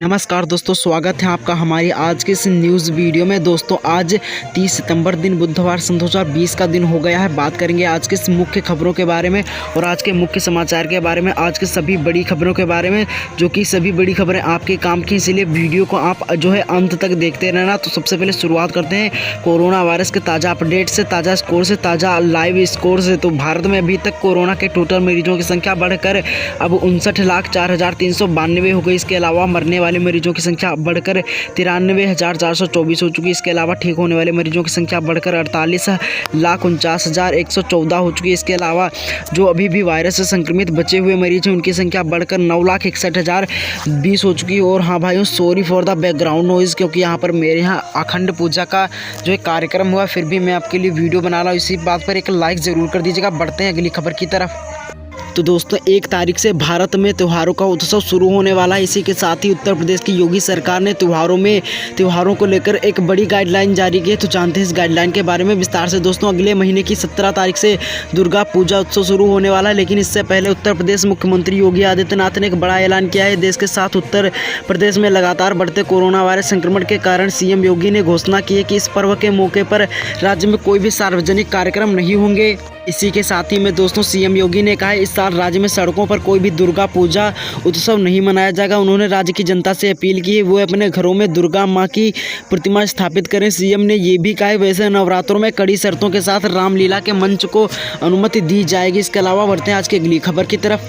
नमस्कार दोस्तों, स्वागत है आपका हमारी आज के इस न्यूज़ वीडियो में। दोस्तों आज 30 सितंबर दिन बुधवार सन 2020 का दिन हो गया है। बात करेंगे आज के इस मुख्य खबरों के बारे में और आज के मुख्य समाचार के बारे में, आज के सभी बड़ी खबरों के बारे में, जो कि सभी बड़ी खबरें आपके काम की, इसीलिए वीडियो को आप जो है अंत तक देखते रहना। तो सबसे पहले शुरुआत करते हैं कोरोना वायरस के ताज़ा अपडेट से, ताज़ा स्कोर से, ताज़ा लाइव स्कोर से। तो भारत में अभी तक कोरोना के टोटल मरीजों की संख्या बढ़कर अब 59,04,392 हो गई। इसके अलावा मरने वाले मरीजों की संख्या बढ़कर 93,424 हो चुकी है। इसके अलावा ठीक होने वाले मरीजों की संख्या बढ़कर 48,49,114 हो चुकी है। इसके अलावा जो अभी भी वायरस से संक्रमित बचे हुए मरीज हैं उनकी संख्या बढ़कर 9,61,020 हो चुकी है। और हाँ भाइयों, sorry for the background noise, क्योंकि यहाँ पर मेरे यहाँ अखंड पूजा का जो एक कार्यक्रम हुआ, फिर भी मैं आपके लिए वीडियो बना रहा हूँ। इसी बात पर एक लाइक ज़रूर कर दीजिएगा। बढ़ते हैं अगली खबर की तरफ। तो दोस्तों 1 तारीख से भारत में त्योहारों का उत्सव शुरू होने वाला है। इसी के साथ ही उत्तर प्रदेश की योगी सरकार ने त्योहारों को लेकर एक बड़ी गाइडलाइन जारी की है। तो जानते हैं इस गाइडलाइन के बारे में विस्तार से। दोस्तों अगले महीने की 17 तारीख से दुर्गा पूजा उत्सव शुरू होने वाला है, लेकिन इससे पहले उत्तर प्रदेश मुख्यमंत्री योगी आदित्यनाथ ने एक बड़ा ऐलान किया है। देश के साथ उत्तर प्रदेश में लगातार बढ़ते कोरोना वायरस संक्रमण के कारण सीएम योगी ने घोषणा की है कि इस पर्व के मौके पर राज्य में कोई भी सार्वजनिक कार्यक्रम नहीं होंगे। इसी के साथ ही में दोस्तों सीएम योगी ने कहा है इस साल राज्य में सड़कों पर कोई भी दुर्गा पूजा उत्सव नहीं मनाया जाएगा। उन्होंने राज्य की जनता से अपील की है वो अपने घरों में दुर्गा माँ की प्रतिमा स्थापित करें। सीएम ने ये भी कहा है वैसे नवरात्रों में कड़ी शर्तों के साथ रामलीला के मंच को अनुमति दी जाएगी। इसके अलावा बढ़ते हैं आज की अगली खबर की तरफ।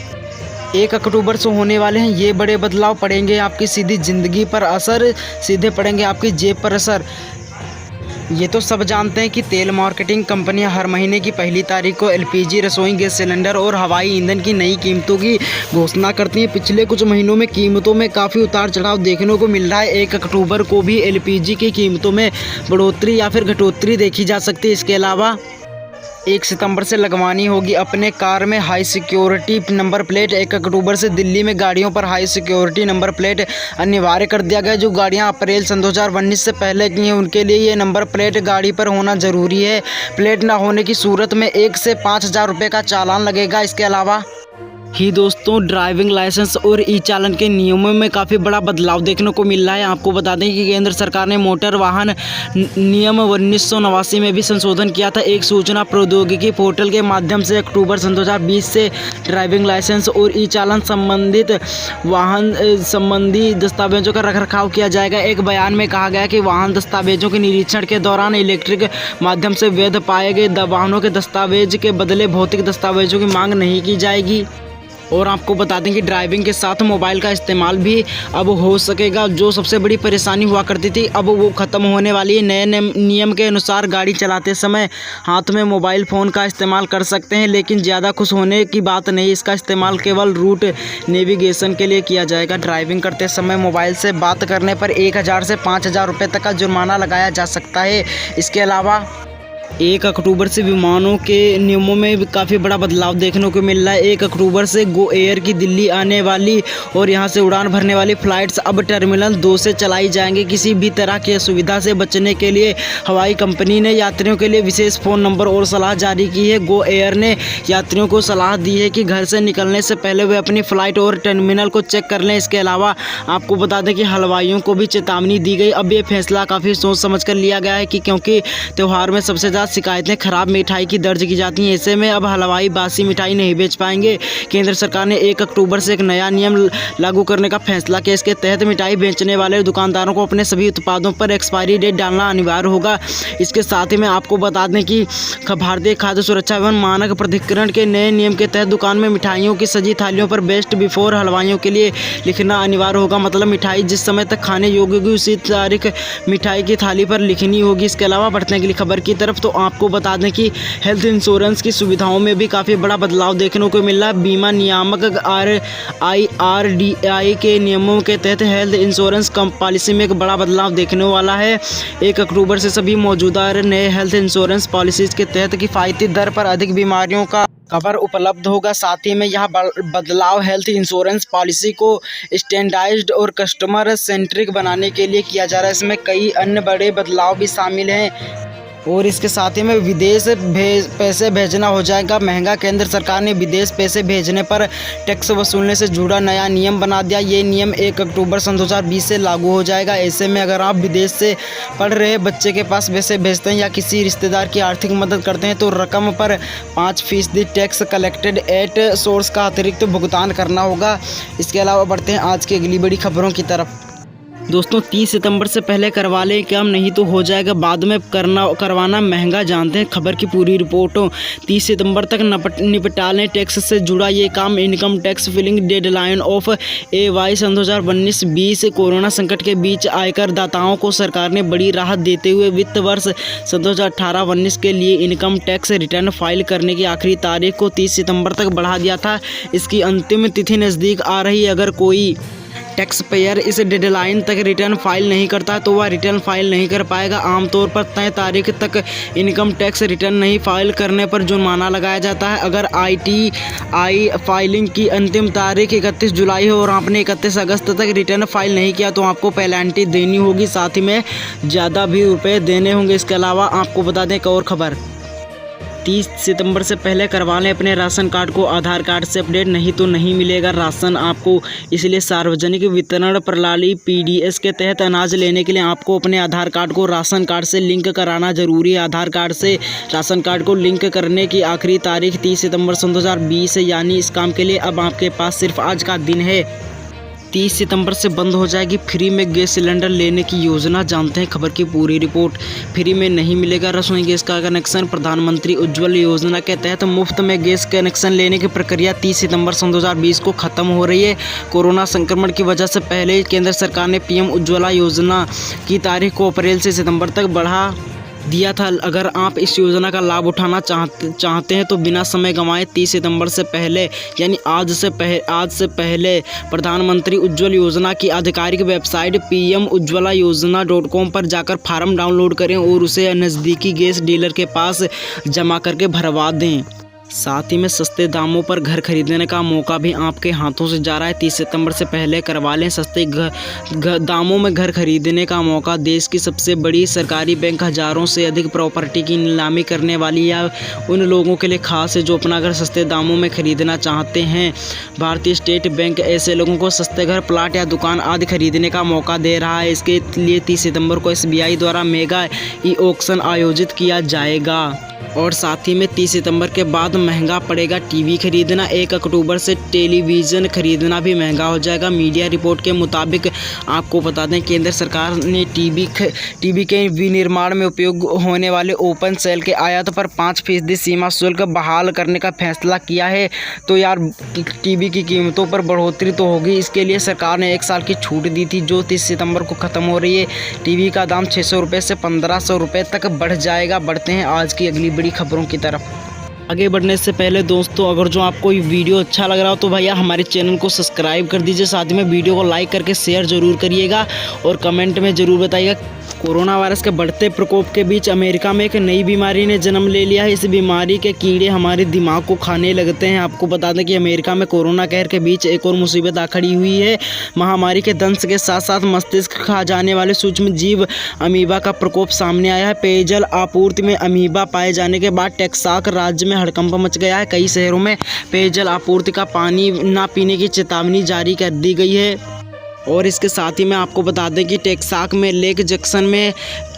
1 अक्टूबर से होने वाले हैं ये बड़े बदलाव, पड़ेंगे आपकी सीधी जिंदगी पर असर, सीधे पड़ेंगे आपकी जेब पर असर। ये तो सब जानते हैं कि तेल मार्केटिंग कंपनियां हर महीने की पहली तारीख को एलपीजी, रसोई गैस सिलेंडर और हवाई ईंधन की नई कीमतों की घोषणा करती हैं। पिछले कुछ महीनों में कीमतों में काफ़ी उतार चढ़ाव देखने को मिल रहा है। 1 अक्टूबर को भी एलपीजी की कीमतों में बढ़ोतरी या फिर घटोतरी देखी जा सकती है। इसके अलावा 1 सितंबर से लगवानी होगी अपने कार में हाई सिक्योरिटी नंबर प्लेट। 1 अक्टूबर से दिल्ली में गाड़ियों पर हाई सिक्योरिटी नंबर प्लेट अनिवार्य कर दिया गया। जो गाड़ियां अप्रैल सन 2019 से पहले की हैं उनके लिए ये नंबर प्लेट गाड़ी पर होना ज़रूरी है। प्लेट ना होने की सूरत में 1 से 5,000 रुपये का चालान लगेगा। इसके अलावा ही दोस्तों ड्राइविंग लाइसेंस और ई चालन के नियमों में काफ़ी बड़ा बदलाव देखने को मिल रहा है। आपको बता दें कि केंद्र सरकार ने मोटर वाहन नियम 1989 में भी संशोधन किया था। एक सूचना प्रौद्योगिकी पोर्टल के माध्यम से अक्टूबर सन 2020 से ड्राइविंग लाइसेंस और ई चालन संबंधित वाहन संबंधी दस्तावेजों का रखरखाव किया जाएगा। एक बयान में कहा गया कि वाहन दस्तावेजों के निरीक्षण के दौरान इलेक्ट्रिक माध्यम से वैध पाए गए वाहनों के दस्तावेज के बदले भौतिक दस्तावेजों की मांग नहीं की जाएगी। और आपको बता दें कि ड्राइविंग के साथ मोबाइल का इस्तेमाल भी अब हो सकेगा। जो सबसे बड़ी परेशानी हुआ करती थी अब वो ख़त्म होने वाली है। नए नियम के अनुसार गाड़ी चलाते समय हाथ में मोबाइल फ़ोन का इस्तेमाल कर सकते हैं, लेकिन ज़्यादा खुश होने की बात नहीं। इसका इस्तेमाल केवल रूट नेविगेशन के लिए किया जाएगा। ड्राइविंग करते समय मोबाइल से बात करने पर 1,000 से 5,000 रुपये तक का जुर्माना लगाया जा सकता है। इसके अलावा 1 अक्टूबर से विमानों के नियमों में भी काफ़ी बड़ा बदलाव देखने को मिल रहा है। 1 अक्टूबर से गो एयर की दिल्ली आने वाली और यहां से उड़ान भरने वाली फ़्लाइट्स अब टर्मिनल 2 से चलाई जाएंगी। किसी भी तरह की असुविधा से बचने के लिए हवाई कंपनी ने यात्रियों के लिए विशेष फ़ोन नंबर और सलाह जारी की है। गो एयर ने यात्रियों को सलाह दी है कि घर से निकलने से पहले वे अपनी फ़्लाइट और टर्मिनल को चेक कर लें। इसके अलावा आपको बता दें कि हलवाइयों को भी चेतावनी दी गई। अब ये फैसला काफ़ी सोच समझ कर लिया गया है कि क्योंकि त्यौहार में सबसे ज़्यादा शिकायतें खराब मिठाई की दर्ज की जाती हैं। ऐसे में अब हलवाई बासी मिठाई नहीं बेच पाएंगे। केंद्र सरकार ने 1 अक्टूबर से एक नया नियम लागू करने का फैसला किया। इसके तहत मिठाई बेचने वाले दुकानदारों को अपने सभी उत्पादों पर एक्सपायरी डेट डालना अनिवार्य होगा। इसके साथ ही मैं आपको बता दें कि भारतीय खाद्य सुरक्षा एवं मानक प्राधिकरण के नए नियम के तहत दुकान में मिठाइयों की सजी थालियों पर बेस्ट बिफोर हलवाइयों के लिए लिखना अनिवार्य होगा। मतलब मिठाई जिस समय तक खाने योग्य होगी उसी तारीख मिठाई की थाली पर लिखनी होगी। इसके अलावा बढ़ते हैं अगली खबर की तरफ। तो आपको बता दें कि हेल्थ इंश्योरेंस की सुविधाओं में भी काफ़ी बड़ा बदलाव देखने को मिल रहा है। बीमा नियामक RIRDI के नियमों के तहत हेल्थ इंश्योरेंस पॉलिसी में एक बड़ा बदलाव देखने वाला है। 1 अक्टूबर से सभी मौजूदा नए हेल्थ इंश्योरेंस पॉलिसीज़ के तहत किफ़ायती दर पर अधिक बीमारियों का कवर उपलब्ध होगा। साथ ही में यह बदलाव हेल्थ इंश्योरेंस पॉलिसी को स्टैंडर्डाइज्ड और कस्टमर सेंट्रिक बनाने के लिए किया जा रहा है। इसमें कई अन्य बड़े बदलाव भी शामिल हैं। और इसके साथ ही में विदेश पैसे भेजना हो जाएगा महंगा। केंद्र सरकार ने विदेश पैसे भेजने पर टैक्स वसूलने से जुड़ा नया नियम बना दिया। ये नियम 1 अक्टूबर सन 2020 से लागू हो जाएगा। ऐसे में अगर आप विदेश से पढ़ रहे बच्चे के पास पैसे भेजते हैं या किसी रिश्तेदार की आर्थिक मदद करते हैं तो रकम पर 5% टैक्स कलेक्टेड एट सोर्स का अतिरिक्त भुगतान करना होगा। इसके अलावा बढ़ते हैं आज की अगली बड़ी खबरों की तरफ। दोस्तों 30 सितंबर से पहले करवा लें काम, नहीं तो हो जाएगा बाद में करवाना महंगा। जानते हैं खबर की पूरी रिपोर्टों। 30 सितंबर तक निपटा लें टैक्स से जुड़ा ये काम। Income tax filing deadline of AY सन 2019-20 कोरोना संकट के बीच आयकर दाताओं को सरकार ने बड़ी राहत देते हुए वित्त वर्ष सन 2018-19 के लिए इनकम टैक्स रिटर्न फाइल करने की आखिरी तारीख को 30 सितंबर तक बढ़ा दिया था। इसकी अंतिम तिथि नज़दीक आ रही है। अगर कोई टैक्स पेयर इस डेडलाइन तक रिटर्न फाइल नहीं करता तो वह रिटर्न फाइल नहीं कर पाएगा। आमतौर पर तय तारीख तक इनकम टैक्स रिटर्न नहीं फाइल करने पर जुर्माना लगाया जाता है। अगर ITI फाइलिंग की अंतिम तारीख 31 जुलाई हो और आपने 31 अगस्त तक रिटर्न फाइल नहीं किया तो आपको पेनल्टी देनी होगी, साथ ही में ज़्यादा भी रुपये देने होंगे। इसके अलावा आपको बता दें एक और खबर। 30 सितंबर से पहले करवा लें अपने राशन कार्ड को आधार कार्ड से अपडेट, नहीं तो नहीं मिलेगा राशन आपको। इसलिए सार्वजनिक वितरण प्रणाली PDS के तहत अनाज लेने के लिए आपको अपने आधार कार्ड को राशन कार्ड से लिंक कराना जरूरी है। आधार कार्ड से राशन कार्ड को लिंक करने की आखिरी तारीख 30 सितंबर सन 2020 है। यानी इस काम के लिए अब आपके पास सिर्फ आज का दिन है। 30 सितंबर से बंद हो जाएगी फ्री में गैस सिलेंडर लेने की योजना। जानते हैं खबर की पूरी रिपोर्ट। फ्री में नहीं मिलेगा रसोई गैस का कनेक्शन। प्रधानमंत्री उज्ज्वल योजना के तहत मुफ्त में गैस कनेक्शन लेने की प्रक्रिया 30 सितंबर सन 2020 को खत्म हो रही है। कोरोना संक्रमण की वजह से पहले केंद्र सरकार ने PM उज्ज्वला योजना की तारीख को अप्रैल से सितंबर तक बढ़ा दिया था। अगर आप इस योजना का लाभ उठाना चाहते हैं तो बिना समय गंवाए 30 सितंबर से पहले यानी आज से पहले प्रधानमंत्री उज्ज्वल योजना की आधिकारिक वेबसाइट pmujjwala.com पर जाकर फॉर्म डाउनलोड करें और उसे नज़दीकी गैस डीलर के पास जमा करके भरवा दें। साथ ही में सस्ते दामों पर घर खरीदने का मौका भी आपके हाथों से जा रहा है। 30 सितंबर से पहले करवा लें सस्ते दामों में घर खरीदने का मौका। देश की सबसे बड़ी सरकारी बैंक हज़ारों से अधिक प्रॉपर्टी की नीलामी करने वाली या उन लोगों के लिए खास है जो अपना घर सस्ते दामों में खरीदना चाहते हैं। भारतीय स्टेट बैंक ऐसे लोगों को सस्ते घर, प्लाट या दुकान आदि खरीदने का मौका दे रहा है। इसके लिए 30 सितंबर को SBI द्वारा मेगा ऑक्शन आयोजित किया जाएगा। और साथ ही में 30 सितंबर के बाद महंगा पड़ेगा टीवी खरीदना। 1 अक्टूबर से टेलीविज़न खरीदना भी महंगा हो जाएगा। मीडिया रिपोर्ट के मुताबिक आपको बता दें केंद्र सरकार ने टीवी के विनिर्माण में उपयोग होने वाले ओपन सेल के आयात पर 5% सीमा शुल्क बहाल करने का फैसला किया है। तो यार टीवी की कीमतों पर बढ़ोतरी तो होगी। इसके लिए सरकार ने 1 साल की छूट दी थी जो 30 सितंबर को ख़त्म हो रही है। टीवी का दाम 600 रुपये से 1500 रुपये तक बढ़ जाएगा। बढ़ते हैं आज की अगली बड़ी खबरों की तरफ। आगे बढ़ने से पहले दोस्तों अगर जो आपको ये वीडियो अच्छा लग रहा हो तो भैया हमारे चैनल को सब्सक्राइब कर दीजिए। साथ में वीडियो को लाइक करके शेयर ज़रूर करिएगा और कमेंट में ज़रूर बताइएगा। कोरोना वायरस के बढ़ते प्रकोप के बीच अमेरिका में एक नई बीमारी ने जन्म ले लिया है। इस बीमारी के कीड़े हमारे दिमाग को खाने लगते हैं। आपको बता दें कि अमेरिका में कोरोना कहर के बीच एक और मुसीबत आ खड़ी हुई है। महामारी के दंश के साथ साथ मस्तिष्क खा जाने वाले सूक्ष्म जीव अमीबा का प्रकोप सामने आया है। पेयजल आपूर्ति में अमीबा पाए जाने के बाद टेक्सास राज्य में हड़कंप मच गया है। कई शहरों में पेयजल आपूर्ति का पानी न पीने की चेतावनी जारी कर दी गई है। और इसके साथ ही मैं आपको बता दें कि टेक्सास में लेक जैक्सन में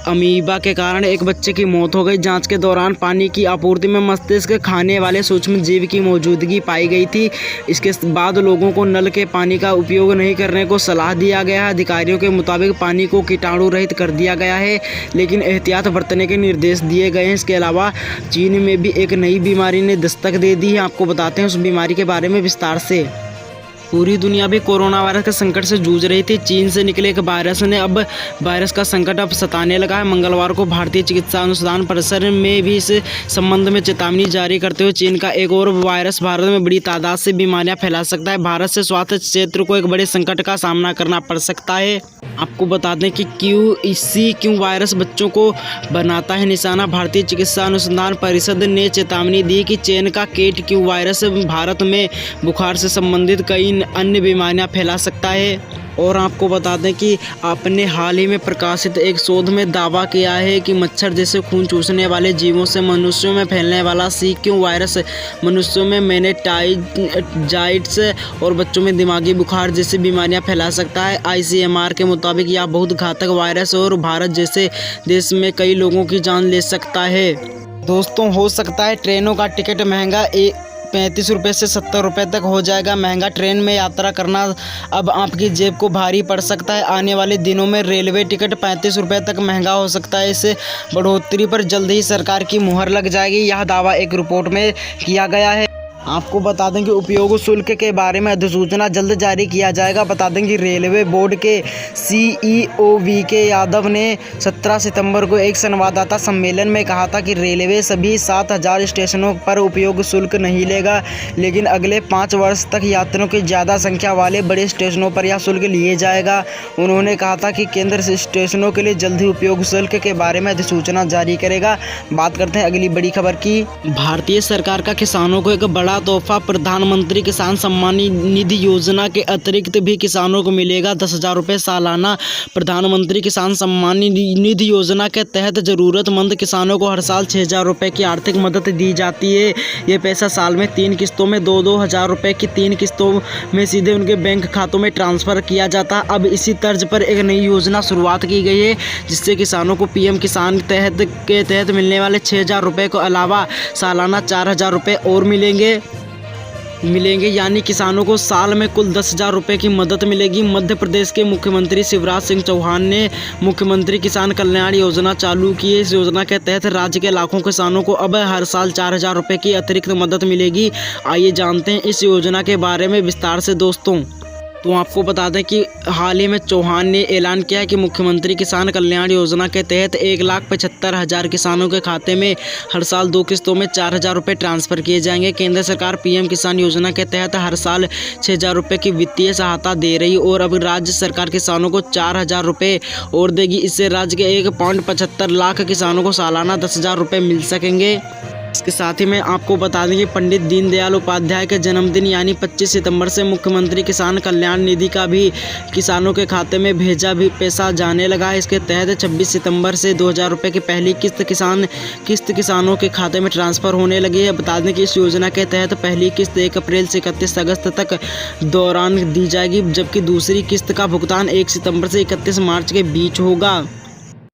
अमीबा के कारण एक बच्चे की मौत हो गई। जांच के दौरान पानी की आपूर्ति में मस्तिष्क खाने वाले सूक्ष्म जीव की मौजूदगी पाई गई थी। इसके बाद लोगों को नल के पानी का उपयोग नहीं करने को सलाह दिया गया है। अधिकारियों के मुताबिक पानी को कीटाणु रहित कर दिया गया है लेकिन एहतियात बरतने के निर्देश दिए गए हैं। इसके अलावा चीन में भी एक नई बीमारी ने दस्तक दे दी है। आपको बताते हैं उस बीमारी के बारे में विस्तार से। पूरी दुनिया भी कोरोना वायरस के संकट से जूझ रही थी। चीन से निकले एक वायरस ने अब वायरस का संकट अब सताने लगा है। मंगलवार को भारतीय चिकित्सा अनुसंधान परिषद में भी इस संबंध में चेतावनी जारी करते हुए चीन का एक और वायरस भारत में बड़ी तादाद से बीमारियां फैला सकता है। भारत से स्वास्थ्य क्षेत्र को एक बड़े संकट का सामना करना पड़ सकता है। आपको बता दें कि क्यों वायरस बच्चों को बनाता है निशाना। भारतीय चिकित्सा अनुसंधान परिषद ने चेतावनी दी कि चीन का केट क्यू वायरस भारत में बुखार से संबंधित कई अन्य बीमारियां फैला सकता है। और आपको बता दें कि आपने हाल ही में प्रकाशित एक शोध में दावा किया है कि मच्छर जैसे खून चूसने वाले जीवों से मनुष्यों में फैलने वाला CQ वायरस मनुष्यों में मेनिंजाइटिस और बच्चों में दिमागी बुखार जैसी बीमारियां फैला सकता है। ICMR के मुताबिक यह बहुत घातक वायरस और भारत जैसे देश में कई लोगों की जान ले सकता है। दोस्तों, हो सकता है ट्रेनों का टिकट महंगा 35 रुपये से 70 रुपये तक हो जाएगा महंगा। ट्रेन में यात्रा करना अब आपकी जेब को भारी पड़ सकता है। आने वाले दिनों में रेलवे टिकट 35 रुपये तक महंगा हो सकता है। इस बढ़ोतरी पर जल्द ही सरकार की मुहर लग जाएगी, यह दावा एक रिपोर्ट में किया गया है। आपको बता दें कि उपयोग शुल्क के बारे में अधिसूचना जल्द जारी किया जाएगा। बता दें कि रेलवे बोर्ड के CEO VK यादव ने 17 सितंबर को एक संवाददाता सम्मेलन में कहा था कि रेलवे सभी 7000 स्टेशनों पर उपयोग शुल्क नहीं लेगा, लेकिन अगले 5 वर्ष तक यात्रियों की ज़्यादा संख्या वाले बड़े स्टेशनों पर यह शुल्क लिए जाएगा। उन्होंने कहा था कि केंद्र स्टेशनों के लिए जल्द ही उपयोग शुल्क के बारे में अधिसूचना जारी करेगा। बात करते हैं अगली बड़ी खबर की। भारतीय सरकार का किसानों को एक बड़ा तोहफा, प्रधानमंत्री किसान सम्मान निधि योजना के अतिरिक्त भी किसानों को मिलेगा 10,000 रुपये सालाना। प्रधानमंत्री किसान सम्मान निधि योजना के तहत ज़रूरतमंद किसानों को हर साल 6,000 रुपये की आर्थिक मदद दी जाती है। ये पैसा साल में 3 किस्तों में 2-2 हज़ार रुपये की 3 किस्तों में सीधे उनके बैंक खातों में ट्रांसफ़र किया जाता है। अब इसी तर्ज पर एक नई योजना शुरुआत की गई है, जिससे किसानों को PM किसान के तहत मिलने वाले 6,000 रुपये के अलावा सालाना 4,000 रुपये और मिलेंगे, यानी किसानों को साल में कुल 10,000 रुपये की मदद मिलेगी। मध्य प्रदेश के मुख्यमंत्री शिवराज सिंह चौहान ने मुख्यमंत्री किसान कल्याण योजना चालू की है। इस योजना के तहत राज्य के लाखों किसानों को अब हर साल 4,000 रुपये की अतिरिक्त मदद मिलेगी। आइए जानते हैं इस योजना के बारे में विस्तार से। दोस्तों, तो आपको बता दें कि हाल ही में चौहान ने ऐलान किया कि मुख्यमंत्री किसान कल्याण योजना के तहत 1,75,000 किसानों के खाते में हर साल 2 किस्तों में 4,000 रुपये ट्रांसफ़र किए जाएंगे। केंद्र सरकार PM किसान योजना के तहत हर साल 6,000 रुपये की वित्तीय सहायता दे रही और अब राज्य सरकार किसानों को 4,000 रुपये और देगी। इससे राज्य के 1.75 लाख किसानों को सालाना 10,000 रुपये मिल सकेंगे। इसके साथ ही मैं आपको बता दें कि पंडित दीनदयाल उपाध्याय के जन्मदिन यानी 25 सितंबर से मुख्यमंत्री किसान कल्याण निधि का भी किसानों के खाते में पैसा जाने लगा है। इसके तहत 26 सितंबर से 2,000 रुपये की पहली किस्त किसानों के खाते में ट्रांसफ़र होने लगी है। बता दें कि इस योजना के तहत पहली किस्त 1 अप्रैल से 31 अगस्त तक दौरान दी जाएगी, जबकि दूसरी किस्त का भुगतान 1 सितंबर से 31 मार्च के बीच होगा।